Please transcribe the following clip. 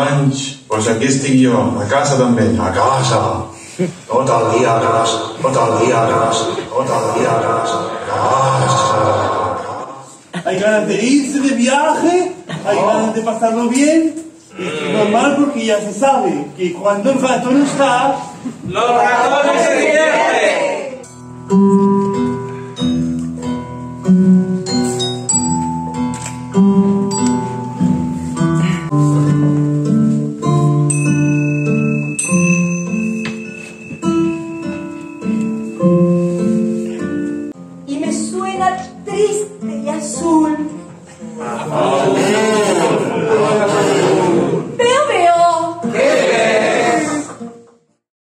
anys, doncs aquí estic jo, a casa també, a casa. Tot el dia a casa, tot el dia a casa, tot el dia a casa, Hay ganas de irse de viaje, hay ganas de pasarlo bien. Normal porque ya se sabe que cuando el gato no está, ¡los ratones se divierten! Y me suena triste y azul.